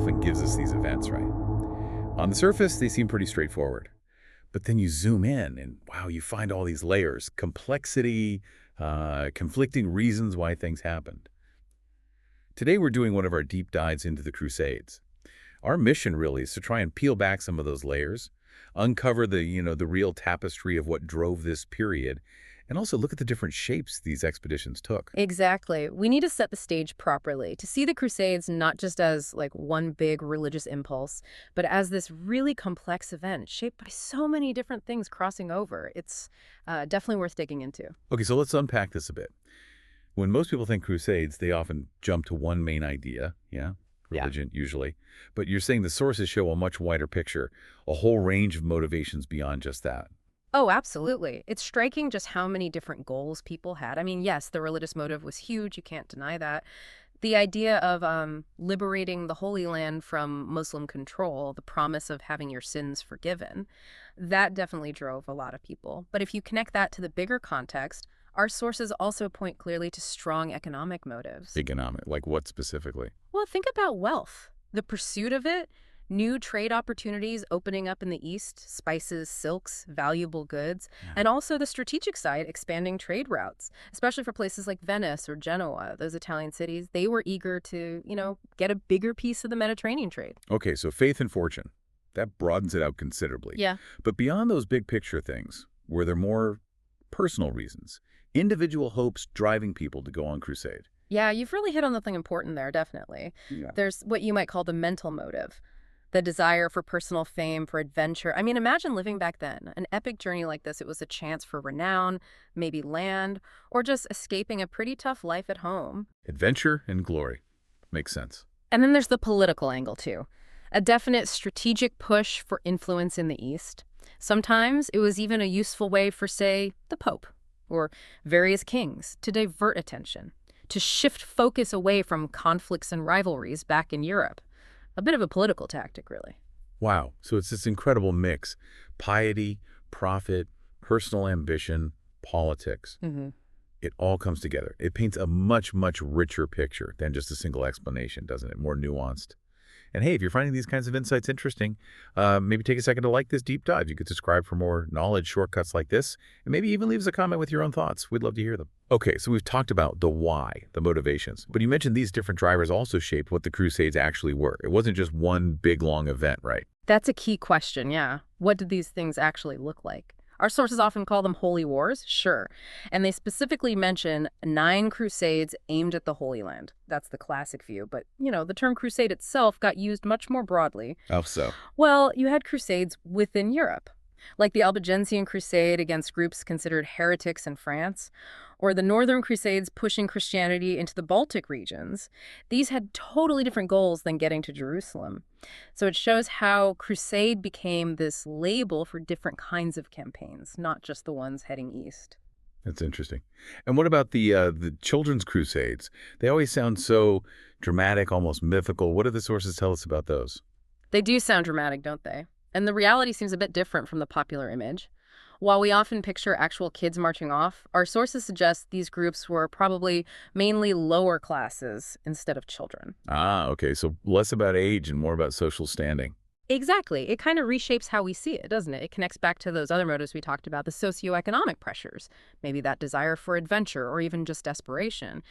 often gives us these events, right? On the surface, they seem pretty straightforward. But then you zoom in and, wow, you find all these layers, complexity, conflicting reasons why things happened. Today, we're doing one of our deep dives into the Crusades. Our mission really is to try and peel back some of those layers, uncover the real tapestry of what drove this period, and also look at the different shapes these expeditions took. Exactly. We need to set the stage properly to see the Crusades not just as like one big religious impulse, but as this really complex event shaped by so many different things crossing over. It's definitely worth digging into. Okay, so let's unpack this a bit. When most people think Crusades, they often jump to one main idea, yeah, Yeah. religion usually. But you're saying the sources show a much wider picture, a whole range of motivations beyond just that. Oh, absolutely. It's striking just how many different goals people had. I mean, yes, the religious motive was huge. You can't deny that. The idea of liberating the Holy Land from Muslim control, the promise of having your sins forgiven, that definitely drove a lot of people. But if you connect that to the bigger context, our sources also point clearly to strong economic motives. Economic, like what specifically? Well, think about wealth. The pursuit of it, new trade opportunities opening up in the East, spices, silks, valuable goods, Yeah. and also the strategic side, expanding trade routes, especially for places like Venice or Genoa, those Italian cities. They were eager to, get a bigger piece of the Mediterranean trade. Okay, so faith and fortune. That broadens it out considerably. Yeah. But beyond those big picture things, were there more personal reasons? Individual hopes driving people to go on crusade? Yeah, you've really hit on the thing important there, definitely. Yeah. There's what you might call the mental motive, the desire for personal fame, for adventure. I mean, imagine living back then. An epic journey like this, it was a chance for renown, maybe land, or just escaping a pretty tough life at home. Adventure and glory. Makes sense. And then there's the political angle, too. A definite strategic push for influence in the East. Sometimes it was even a useful way for, say, the Pope or various kings to divert attention, to shift focus away from conflicts and rivalries back in Europe. A bit of a political tactic, really. Wow. So it's this incredible mix. Piety, profit, personal ambition, politics. Mm-hmm. It all comes together. It paints a much, much richer picture than just a single explanation, doesn't it? More nuanced. And hey, if you're finding these kinds of insights interesting, maybe take a second to like this deep dive. You could subscribe for more knowledge shortcuts like this, and maybe even leave us a comment with your own thoughts. We'd love to hear them. Okay, so we've talked about the why, the motivations, but you mentioned these different drivers also shaped what the Crusades actually were. It wasn't just one big, long event, right? That's a key question, yeah. What did these things actually look like? Our sources often call them holy wars, sure. And they specifically mention 9 crusades aimed at the Holy Land. That's the classic view. But, the term crusade itself got used much more broadly. Oh, so? Well, you had crusades within Europe, like the Albigensian Crusade against groups considered heretics in France, or the Northern Crusades pushing Christianity into the Baltic regions. These had totally different goals than getting to Jerusalem. So it shows how crusade became this label for different kinds of campaigns, not just the ones heading east. That's interesting. And what about the children's crusades? They always sound so dramatic, almost mythical. What do the sources tell us about those? They do sound dramatic, don't they? And the reality seems a bit different from the popular image. While we often picture actual kids marching off, our sources suggest these groups were probably mainly lower classes instead of children. Ah, okay. So less about age and more about social standing. Exactly. It kind of reshapes how we see it, doesn't it? It connects back to those other motives we talked about, the socioeconomic pressures, maybe that desire for adventure or even just desperation.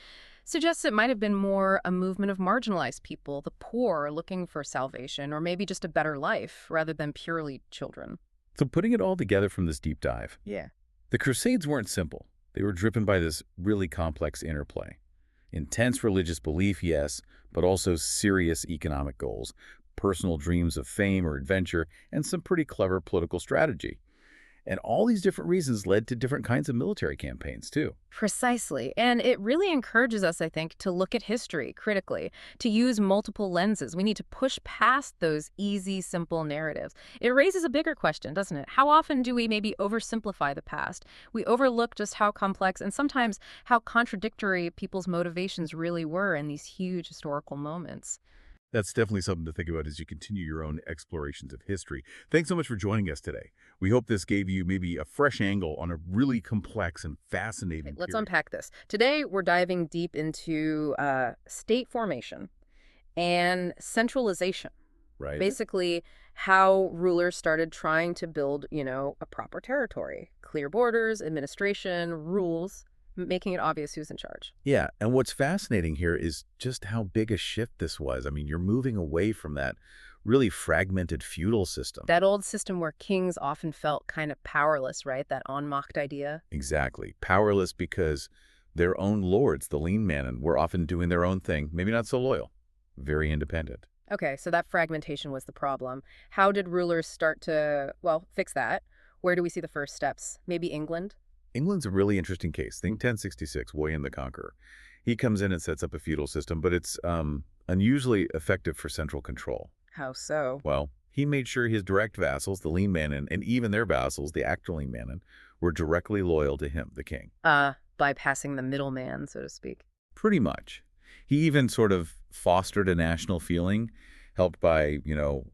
Suggests it might have been more a movement of marginalized people, the poor looking for salvation, or maybe just a better life rather than purely children. So putting it all together from this deep dive, Yeah. the Crusades weren't simple. They were driven by this really complex interplay. Intense religious belief, yes, but also serious economic goals, personal dreams of fame or adventure, and some pretty clever political strategy. And all these different reasons led to different kinds of military campaigns, too. Precisely. And it really encourages us, I think, to look at history critically, to use multiple lenses. We need to push past those easy, simple narratives. It raises a bigger question, doesn't it? How often do we maybe oversimplify the past? We overlook just how complex and sometimes how contradictory people's motivations really were in these huge historical moments. That's definitely something to think about as you continue your own explorations of history. Thanks so much for joining us today. We hope this gave you maybe a fresh angle on a really complex and fascinating Let's period. unpack this. Today, we're diving deep into state formation and centralization. right? Basically, how rulers started trying to build, a proper territory, clear borders, administration, rules, making it obvious who's in charge. Yeah, and what's fascinating here is just how big a shift this was. I mean, you're moving away from that really fragmented feudal system. That old system where kings often felt kind of powerless, right? That Anmacht idea. Exactly. Powerless because their own lords, the lean men, were often doing their own thing, maybe not so loyal, very independent. Okay, so that fragmentation was the problem. How did rulers start to, well, fix that? Where do we see the first steps? Maybe England? England's a really interesting case. Think 1066, William the Conqueror. He comes in and sets up a feudal system, but it's unusually effective for central control. How so? Well, he made sure his direct vassals, the lean manon, and even their vassals, the actual lean manon, were directly loyal to him, the king. Bypassing the middleman, so to speak. Pretty much. He even sort of fostered a national feeling, helped by,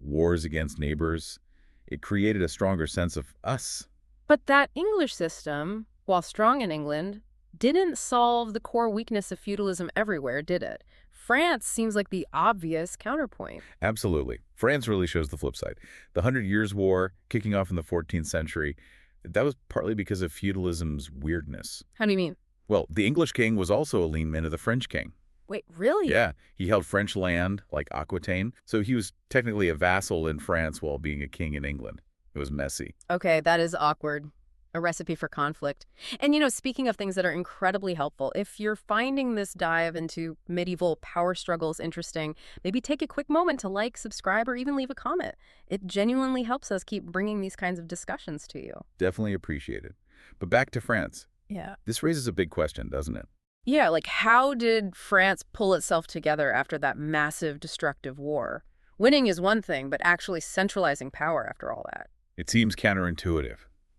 wars against neighbors. It created a stronger sense of us. But that English system, while strong in England, didn't solve the core weakness of feudalism everywhere, did it? France seems like the obvious counterpoint. Absolutely. France really shows the flip side. The Hundred Years' War, kicking off in the 14th century, that was partly because of feudalism's weirdness. How do you mean? Well, the English king was also a lean man of the French king. Wait, really? Yeah, he held French land, like Aquitaine, so he was technically a vassal in France while being a king in England. It was messy. Okay, that is awkward. A recipe for conflict. And speaking of things that are incredibly helpful, if you're finding this dive into medieval power struggles interesting, maybe take a quick moment to like, subscribe, or even leave a comment. It genuinely helps us keep bringing these kinds of discussions to you. Definitely appreciated. But back to France. Yeah. This raises a big question, doesn't it? Yeah, like how did France pull itself together after that massive destructive war? Winning is one thing, but actually centralizing power after all that. It seems counterintuitive.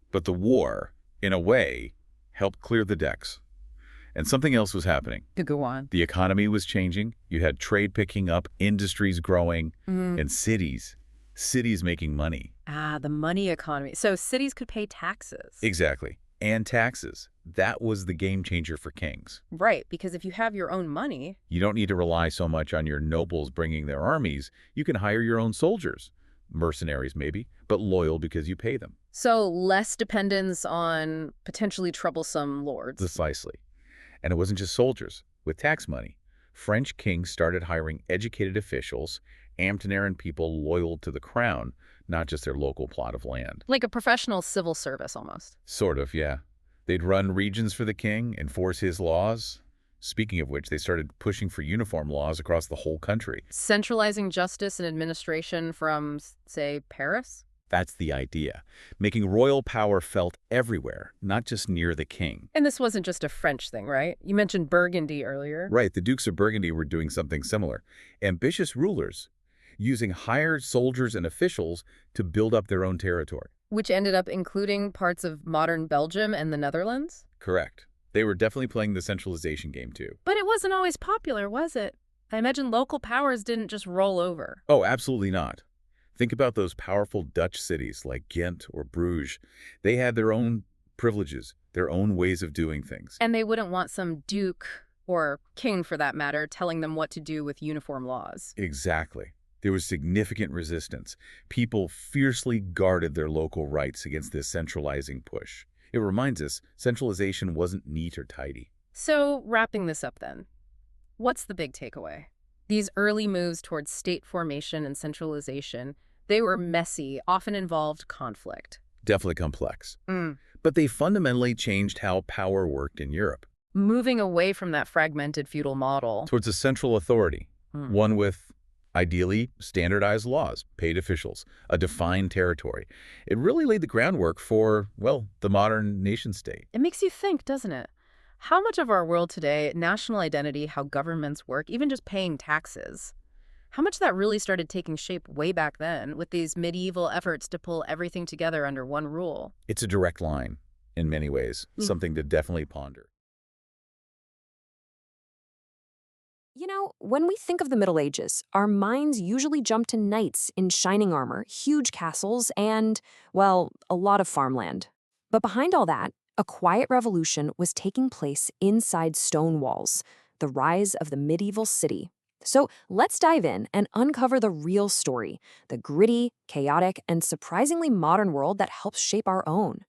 But the war, in a way, helped clear the decks. And something else was happening. To go on. The economy was changing. You had trade picking up, industries growing, and cities making money. The money economy. So cities could pay taxes. Exactly. And taxes. That was the game changer for kings. Right, because if you have your own money. You don't need to rely so much on your nobles bringing their armies. You can hire your own soldiers. Mercenaries, maybe, but loyal because you pay them. So less dependence on potentially troublesome lords. Precisely. And it wasn't just soldiers. With tax money, French kings started hiring educated officials, Amtenaren people loyal to the crown, not just their local plot of land. Like a professional civil service, almost. Sort of, yeah. They'd run regions for the king, enforce his laws. Speaking of which, they started pushing for uniform laws across the whole country. Centralizing justice and administration from, say, Paris? That's the idea. Making royal power felt everywhere, not just near the king. And this wasn't just a French thing, right? You mentioned Burgundy earlier. Right, the Dukes of Burgundy were doing something similar. Ambitious rulers using hired soldiers and officials to build up their own territory. Which ended up including parts of modern Belgium and the Netherlands? Correct. They were definitely playing the centralization game too. But it wasn't always popular, was it? I imagine local powers didn't just roll over. Oh, absolutely not. Think about those powerful Dutch cities like Ghent or Bruges. They had their own privileges, their own ways of doing things. And they wouldn't want some duke, or king for that matter, telling them what to do with uniform laws. Exactly. There was significant resistance. People fiercely guarded their local rights against this centralizing push. It reminds us, centralization wasn't neat or tidy. So, wrapping this up then, what's the big takeaway? These early moves towards state formation and centralization, they were messy, often involved conflict. Definitely complex. But they fundamentally changed how power worked in Europe. Moving away from that fragmented feudal model. Towards a central authority, one with, ideally, standardized laws, paid officials, a defined territory. It really laid the groundwork for, well, the modern nation-state. It makes you think, doesn't it? How much of our world today, national identity, how governments work, even just paying taxes, how much of that really started taking shape way back then with these medieval efforts to pull everything together under one rule? It's a direct line, in many ways, something to definitely ponder. When we think of the Middle Ages, our minds usually jump to knights in shining armor, huge castles, and, well, a lot of farmland. But behind all that, a quiet revolution was taking place inside stone walls, the rise of the medieval city. So let's dive in and uncover the real story, the gritty, chaotic, and surprisingly modern world that helps shape our own.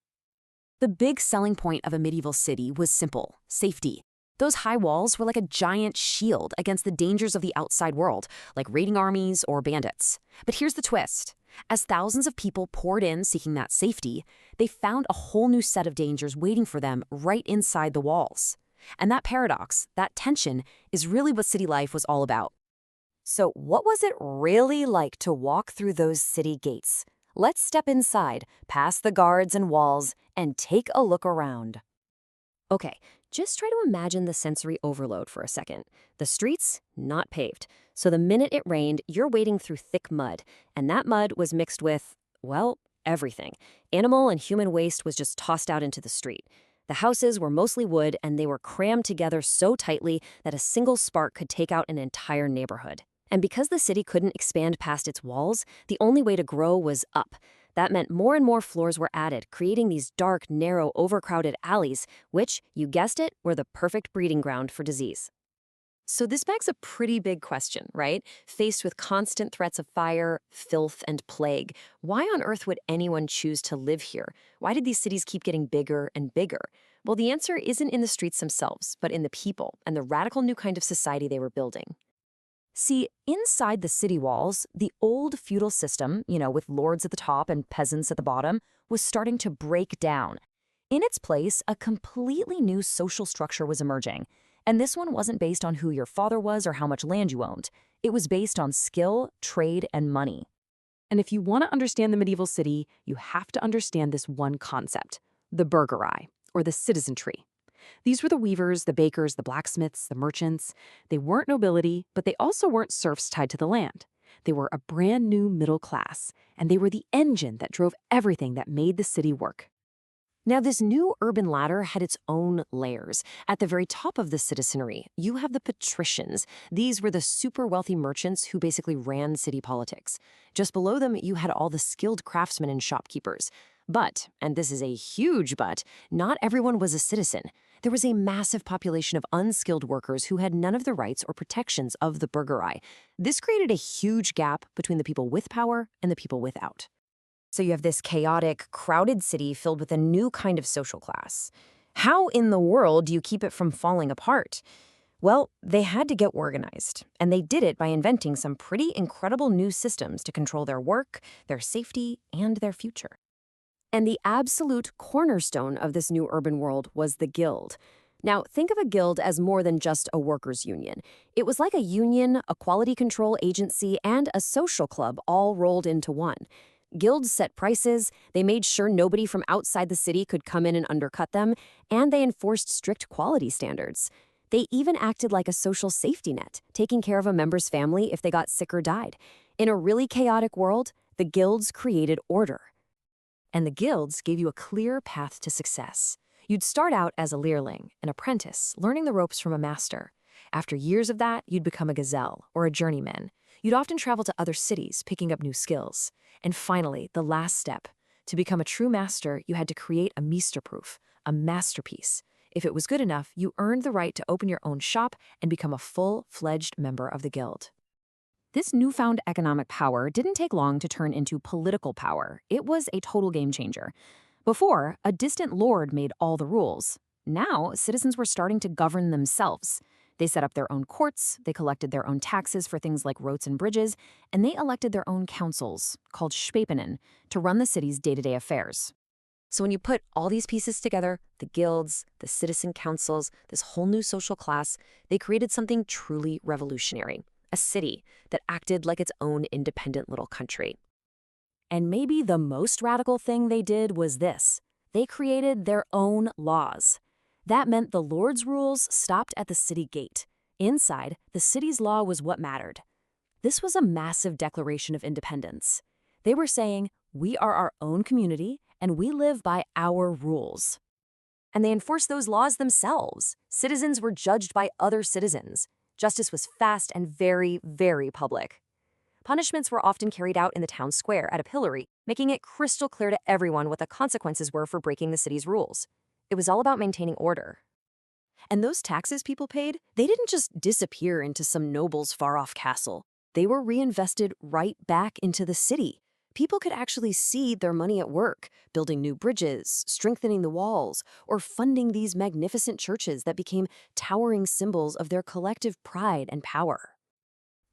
The big selling point of a medieval city was simple: safety. Those high walls were like a giant shield against the dangers of the outside world, like raiding armies or bandits. But here's the twist. As thousands of people poured in seeking that safety, they found a whole new set of dangers waiting for them right inside the walls. And that paradox, that tension, is really what city life was all about. So, what was it really like to walk through those city gates? Let's step inside, past the guards and walls, and take a look around. Okay, just try to imagine the sensory overload for a second. The streets, not paved. So the minute it rained, you're wading through thick mud. And that mud was mixed with, well, everything. Animal and human waste was just tossed out into the street. The houses were mostly wood, and they were crammed together so tightly that a single spark could take out an entire neighborhood. And because the city couldn't expand past its walls, the only way to grow was up. That meant more and more floors were added, creating these dark, narrow, overcrowded alleys, which, you guessed it, were the perfect breeding ground for disease. So this begs a pretty big question, right? Faced with constant threats of fire, filth, and plague, why on earth would anyone choose to live here? Why did these cities keep getting bigger and bigger? Well, the answer isn't in the streets themselves, but in the people and the radical new kind of society they were building. See, inside the city walls, the old feudal system, with lords at the top and peasants at the bottom, was starting to break down. In its place, a completely new social structure was emerging. And this one wasn't based on who your father was or how much land you owned. It was based on skill, trade, and money. And if you want to understand the medieval city, you have to understand this one concept: the burgerai, or the citizen tree. These were the weavers, the bakers, the blacksmiths, the merchants. They weren't nobility, but they also weren't serfs tied to the land. They were a brand new middle class, and they were the engine that drove everything that made the city work. Now, this new urban ladder had its own layers. At the very top of the citizenry, you have the patricians. These were the super wealthy merchants who basically ran city politics. Just below them, you had all the skilled craftsmen and shopkeepers. But, and this is a huge but, not everyone was a citizen. There was a massive population of unskilled workers who had none of the rights or protections of the burgerai. This created a huge gap between the people with power and the people without. So you have this chaotic, crowded city filled with a new kind of social class. How in the world do you keep it from falling apart? Well, they had to get organized, and they did it by inventing some pretty incredible new systems to control their work, their safety, and their future. And the absolute cornerstone of this new urban world was the guild. Now, think of a guild as more than just a workers' union. It was like a union, a quality control agency, and a social club all rolled into one. Guilds set prices, they made sure nobody from outside the city could come in and undercut them, and they enforced strict quality standards. They even acted like a social safety net, taking care of a member's family if they got sick or died. In a really chaotic world, the guilds created order. And the guilds gave you a clear path to success. You'd start out as a leerling, an apprentice, learning the ropes from a master. After years of that, you'd become a gazelle or a journeyman. You'd often travel to other cities, picking up new skills. And finally, the last step. To become a true master, you had to create a meesterproof, a masterpiece. If it was good enough, you earned the right to open your own shop and become a full-fledged member of the guild. This newfound economic power didn't take long to turn into political power. It was a total game changer. Before, a distant lord made all the rules. Now, citizens were starting to govern themselves. They set up their own courts, they collected their own taxes for things like roads and bridges, and they elected their own councils, called Schwepenen, to run the city's day-to-day affairs. So when you put all these pieces together, the guilds, the citizen councils, this whole new social class, they created something truly revolutionary. A city that acted like its own independent little country. And maybe the most radical thing they did was this. They created their own laws. That meant the Lord's rules stopped at the city gate. Inside, the city's law was what mattered. This was a massive declaration of independence. They were saying, we are our own community, and we live by our rules. And they enforced those laws themselves. Citizens were judged by other citizens. Justice was fast and very, very public. Punishments were often carried out in the town square at a pillory, making it crystal clear to everyone what the consequences were for breaking the city's rules. It was all about maintaining order. And those taxes people paid, they didn't just disappear into some noble's far-off castle. They were reinvested right back into the city. People could actually see their money at work, building new bridges, strengthening the walls, or funding these magnificent churches that became towering symbols of their collective pride and power.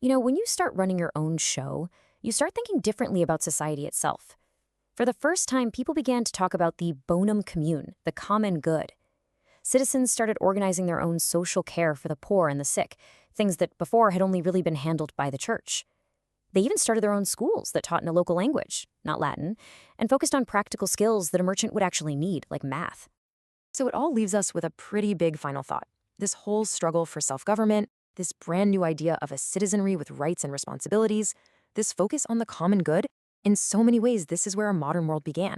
When you start running your own show, you start thinking differently about society itself. For the first time, people began to talk about the bonum commune, the common good. Citizens started organizing their own social care for the poor and the sick, things that before had only really been handled by the church. They even started their own schools that taught in a local language, not Latin, and focused on practical skills that a merchant would actually need, like math. So it all leaves us with a pretty big final thought. This whole struggle for self-government, this brand new idea of a citizenry with rights and responsibilities, this focus on the common good, in so many ways, this is where our modern world began.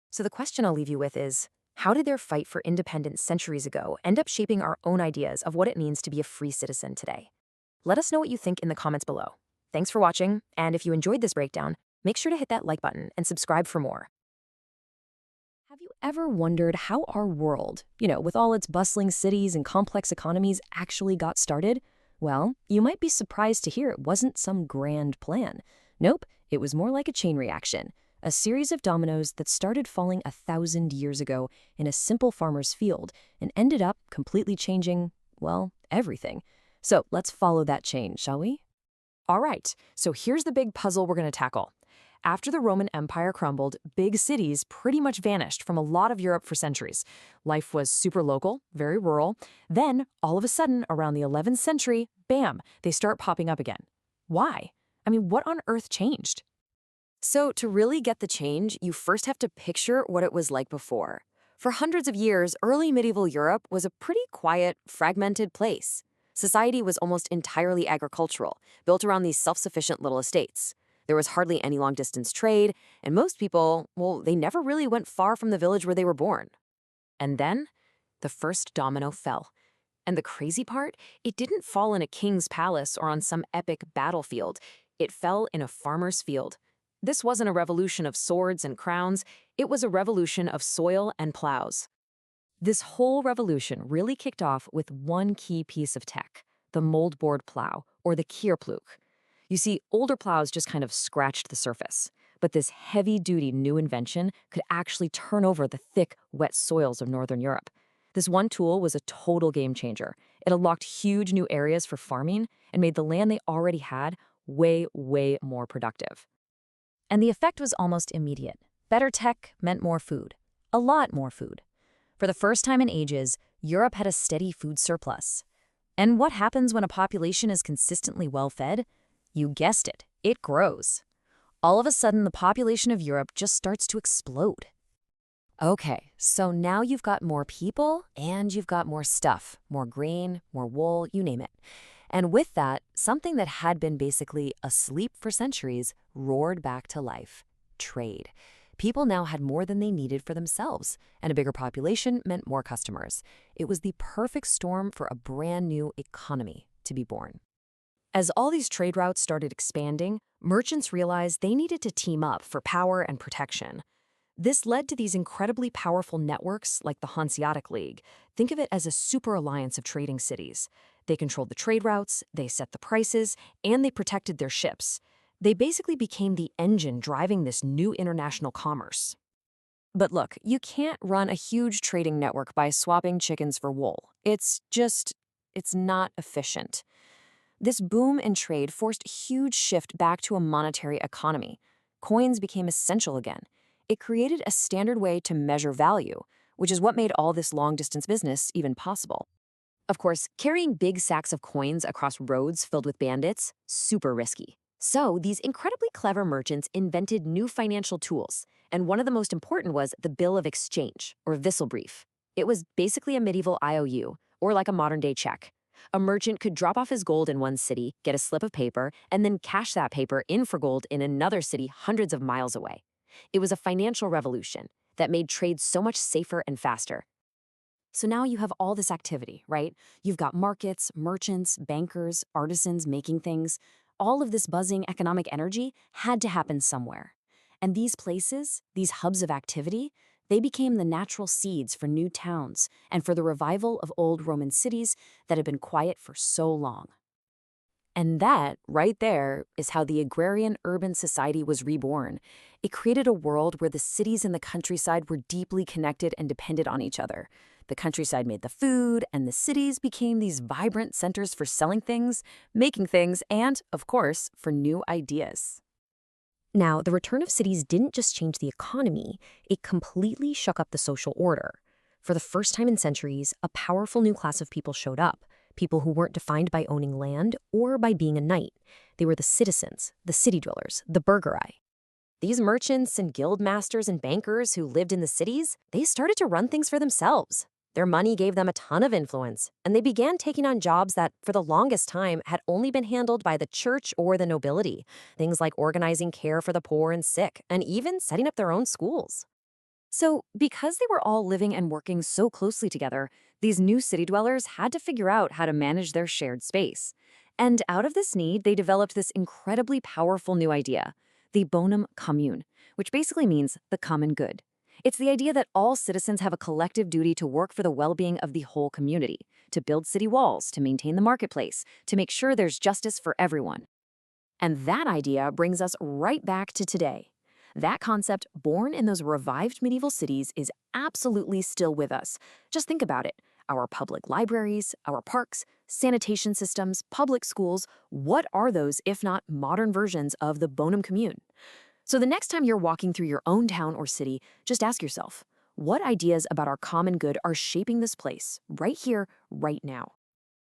So the question I'll leave you with is, how did their fight for independence centuries ago end up shaping our own ideas of what it means to be a free citizen today? Let us know what you think in the comments below. Thanks for watching, and if you enjoyed this breakdown, make sure to hit that like button and subscribe for more. Have you ever wondered how our world, with all its bustling cities and complex economies, actually got started? Well, you might be surprised to hear it wasn't some grand plan. Nope, it was more like a chain reaction, a series of dominoes that started falling 1,000 years ago in a simple farmer's field and ended up completely changing, well, everything. So let's follow that chain, shall we? All right, so here's the big puzzle we're going to tackle. After the Roman Empire crumbled, big cities pretty much vanished from a lot of Europe for centuries. Life was super local, very rural. Then, all of a sudden, around the 11th century, bam, they start popping up again. Why? I mean, what on earth changed? So to really get the change, you first have to picture what it was like before. For hundreds of years, early medieval Europe was a pretty quiet, fragmented place. Society was almost entirely agricultural, built around these self-sufficient little estates. There was hardly any long-distance trade, and most people, well, they never really went far from the village where they were born. And then, the first domino fell. And the crazy part, it didn't fall in a king's palace or on some epic battlefield. It fell in a farmer's field. This wasn't a revolution of swords and crowns, it was a revolution of soil and plows. This whole revolution really kicked off with one key piece of tech, the moldboard plow, or the Kehrploug. You see, older plows just kind of scratched the surface, but this heavy-duty new invention could actually turn over the thick, wet soils of Northern Europe. This one tool was a total game changer. It unlocked huge new areas for farming and made the land they already had way, way more productive. And the effect was almost immediate. Better tech meant more food. A lot more food. For the first time in ages, Europe had a steady food surplus. And what happens when a population is consistently well-fed? You guessed it, it grows. All of a sudden, the population of Europe just starts to explode. Okay, so now you've got more people and you've got more stuff, more grain, more wool, you name it. And with that, something that had been basically asleep for centuries roared back to life: trade. People now had more than they needed for themselves, and a bigger population meant more customers. It was the perfect storm for a brand new economy to be born. As all these trade routes started expanding, merchants realized they needed to team up for power and protection. This led to these incredibly powerful networks like the Hanseatic League. Think of it as a super alliance of trading cities. They controlled the trade routes, they set the prices, and they protected their ships. They basically became the engine driving this new international commerce. But look, you can't run a huge trading network by swapping chickens for wool. It's not efficient. This boom in trade forced a huge shift back to a monetary economy. Coins became essential again. It created a standard way to measure value, which is what made all this long-distance business even possible. Of course, carrying big sacks of coins across roads filled with bandits, super risky. So these incredibly clever merchants invented new financial tools, and one of the most important was the Bill of Exchange, or Wisselbrief. It was basically a medieval IOU, or like a modern-day check. A merchant could drop off his gold in one city, get a slip of paper, and then cash that paper in for gold in another city hundreds of miles away. It was a financial revolution that made trade so much safer and faster. So now you have all this activity, right? You've got markets, merchants, bankers, artisans making things. All of this buzzing economic energy had to happen somewhere. And these places, these hubs of activity, They became the natural seeds for new towns and for the revival of old Roman cities that had been quiet for so long. And that, right there, is how the agrarian urban society was reborn. It created a world where the cities and the countryside were deeply connected and depended on each other. The countryside made the food, and the cities became these vibrant centers for selling things, making things, and, of course, for new ideas. Now, the return of cities didn't just change the economy, it completely shook up the social order. For the first time in centuries, a powerful new class of people showed up, people who weren't defined by owning land or by being a knight. They were the citizens, the city dwellers, the burgheri. These merchants and guild masters and bankers who lived in the cities, they started to run things for themselves. Their money gave them a ton of influence, and they began taking on jobs that, for the longest time, had only been handled by the church or the nobility. Things like organizing care for the poor and sick, and even setting up their own schools. So, because they were all living and working so closely together, these new city dwellers had to figure out how to manage their shared space. And out of this need, they developed this incredibly powerful new idea, the bonum commune, which basically means the common good. It's the idea that all citizens have a collective duty to work for the well-being of the whole community, to build city walls, to maintain the marketplace, to make sure there's justice for everyone. And that idea brings us right back to today. That concept, born in those revived medieval cities, is absolutely still with us. Just think about it. Our public libraries, our parks, sanitation systems, public schools, what are those if not modern versions of the bonum commune? So the next time you're walking through your own town or city, just ask yourself, what ideas about our common good are shaping this place, right here, right now?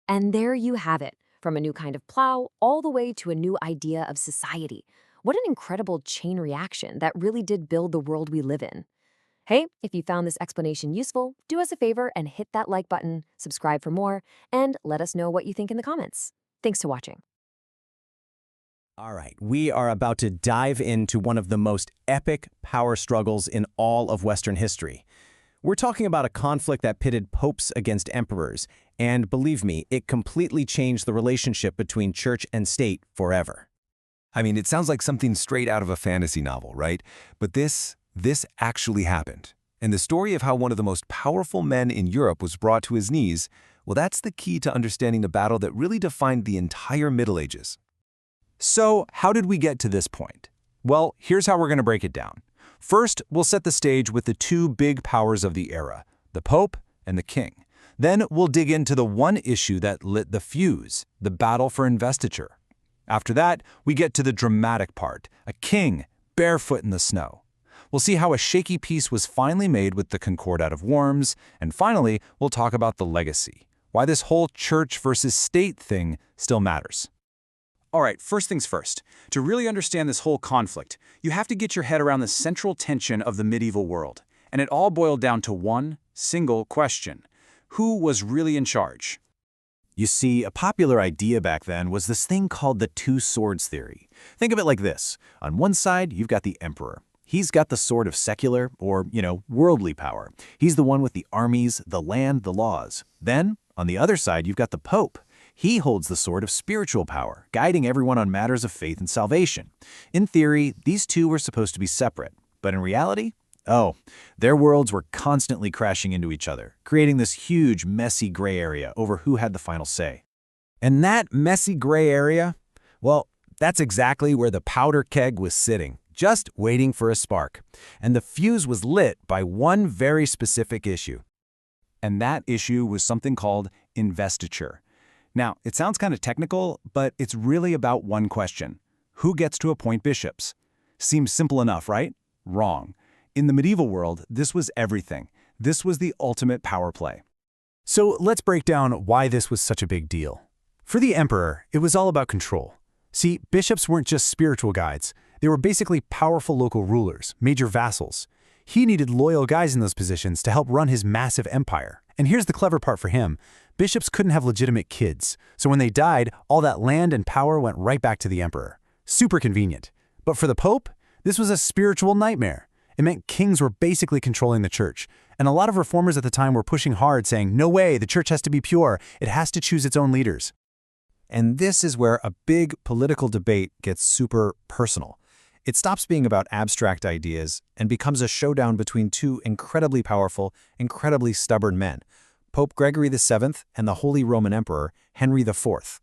And there you have it, from a new kind of plow all the way to a new idea of society. What an incredible chain reaction that really did build the world we live in. Hey, if you found this explanation useful, do us a favor and hit that like button, subscribe for more, and let us know what you think in the comments. Thanks for watching. All right, we are about to dive into one of the most epic power struggles in all of Western history. We're talking about a conflict that pitted popes against emperors, and believe me, it completely changed the relationship between church and state forever. I mean, it sounds like something straight out of a fantasy novel, right? But this actually happened. And the story of how one of the most powerful men in Europe was brought to his knees, well, that's the key to understanding the battle that really defined the entire Middle Ages. So, how did we get to this point? Well, here's how we're going to break it down. First, we'll set the stage with the two big powers of the era, the Pope and the King. Then we'll dig into the one issue that lit the fuse, the battle for investiture. After that, we get to the dramatic part, a king barefoot in the snow. We'll see how a shaky peace was finally made with the Concordat of Worms, and finally, we'll talk about the legacy, why this whole church versus state thing still matters. All right, first things first. To really understand this whole conflict, you have to get your head around the central tension of the medieval world. And it all boiled down to one single question. Who was really in charge? You see, a popular idea back then was this thing called the two swords theory. Think of it like this. On one side, you've got the emperor. He's got the sword of secular, or, worldly power. He's the one with the armies, the land, the laws. Then, on the other side, you've got the pope. He holds the sword of spiritual power, guiding everyone on matters of faith and salvation. In theory, these two were supposed to be separate, but in reality, their worlds were constantly crashing into each other, creating this huge, messy gray area over who had the final say. And that messy gray area, well, that's exactly where the powder keg was sitting, just waiting for a spark. And the fuse was lit by one very specific issue. And that issue was something called investiture. Now, it sounds kind of technical, but it's really about one question. Who gets to appoint bishops? Seems simple enough, right? Wrong. In the medieval world, this was everything. This was the ultimate power play. So let's break down why this was such a big deal. For the emperor, it was all about control. See, bishops weren't just spiritual guides. They were basically powerful local rulers, major vassals. He needed loyal guys in those positions to help run his massive empire. And here's the clever part for him. Bishops couldn't have legitimate kids, so when they died, all that land and power went right back to the emperor. Super convenient. But for the pope, this was a spiritual nightmare. It meant kings were basically controlling the church, and a lot of reformers at the time were pushing hard, saying, no way, the church has to be pure, it has to choose its own leaders. And this is where a big political debate gets super personal. It stops being about abstract ideas and becomes a showdown between two incredibly powerful, incredibly stubborn men, Pope Gregory VII and the Holy Roman Emperor Henry IV.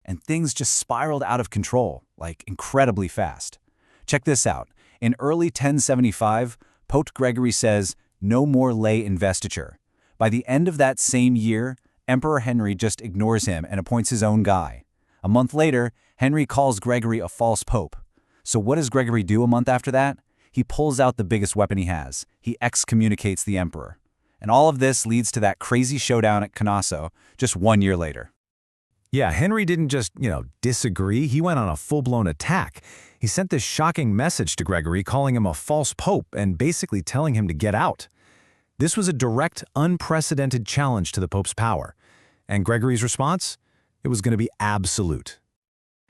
And things just spiraled out of control, like incredibly fast. Check this out. In early 1075, Pope Gregory says, "No more lay investiture." By the end of that same year, Emperor Henry just ignores him and appoints his own guy. A month later, Henry calls Gregory a false pope. So what does Gregory do a month after that? He pulls out the biggest weapon he has. He excommunicates the emperor. And all of this leads to that crazy showdown at Canosso just 1 year later. Yeah, Henry didn't just, disagree. He went on a full-blown attack. He sent this shocking message to Gregory calling him a false pope and basically telling him to get out. This was a direct, unprecedented challenge to the pope's power. And Gregory's response? It was going to be absolute.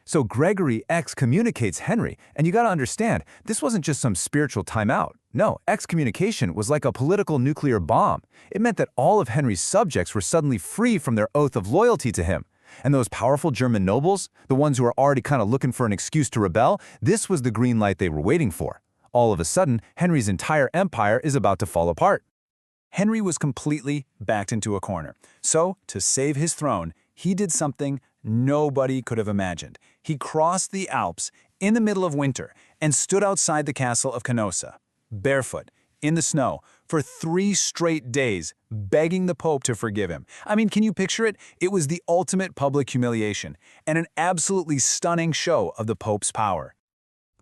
So Gregory excommunicates Henry, and you got to understand, this wasn't just some spiritual timeout. No, excommunication was like a political nuclear bomb. It meant that all of Henry's subjects were suddenly free from their oath of loyalty to him. And those powerful German nobles, the ones who were already kind of looking for an excuse to rebel, this was the green light they were waiting for. All of a sudden, Henry's entire empire is about to fall apart. Henry was completely backed into a corner. So, to save his throne, he did something nobody could have imagined. He crossed the Alps in the middle of winter and stood outside the castle of Canossa, barefoot, in the snow, for 3 straight days, begging the Pope to forgive him. I mean, can you picture it? It was the ultimate public humiliation and an absolutely stunning show of the Pope's power.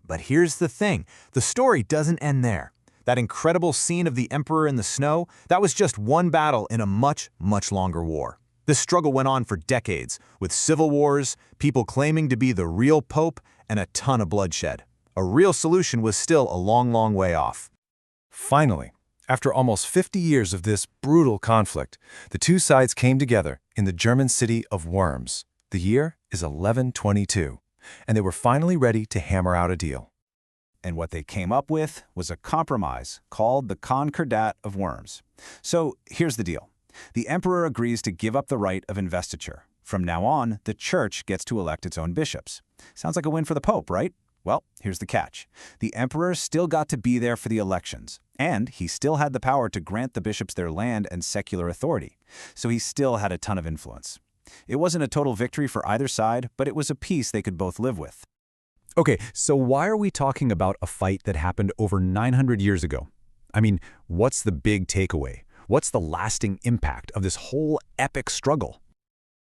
But here's the thing, the story doesn't end there. That incredible scene of the emperor in the snow, that was just one battle in a much, much longer war. This struggle went on for decades, with civil wars, people claiming to be the real pope, and a ton of bloodshed. A real solution was still a long, long way off. Finally, after almost 50 years of this brutal conflict, the two sides came together in the German city of Worms. The year is 1122, and they were finally ready to hammer out a deal. And what they came up with was a compromise called the Concordat of Worms. So here's the deal. The emperor agrees to give up the right of investiture. From now on, the church gets to elect its own bishops. Sounds like a win for the pope, right? Well, here's the catch. The emperor still got to be there for the elections, and he still had the power to grant the bishops their land and secular authority. So he still had a ton of influence. It wasn't a total victory for either side, but it was a peace they could both live with. Okay, so why are we talking about a fight that happened over 900 years ago? I mean, what's the big takeaway? What's the lasting impact of this whole epic struggle?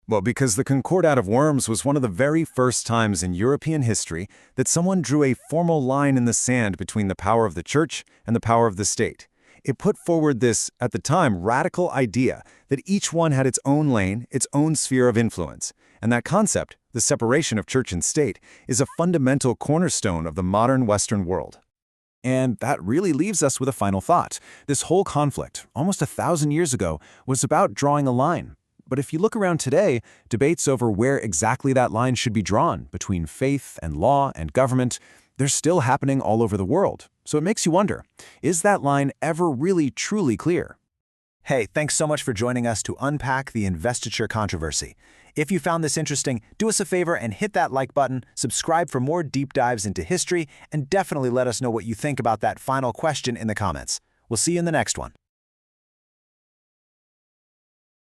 Well, because the Concordat of Worms was one of the very first times in European history that someone drew a formal line in the sand between the power of the church and the power of the state. It put forward this, at the time, radical idea that each one had its own lane, its own sphere of influence. And that concept, the separation of church and state, is a fundamental cornerstone of the modern Western world. And that really leaves us with a final thought. This whole conflict, almost 1,000 years ago, was about drawing a line. But if you look around today, debates over where exactly that line should be drawn between faith and law and government, they're still happening all over the world. So it makes you wonder, is that line ever really truly clear? Hey, thanks so much for joining us to unpack the investiture controversy. If you found this interesting, do us a favor and hit that like button, subscribe for more deep dives into history, and definitely let us know what you think about that final question in the comments. We'll see you in the next one.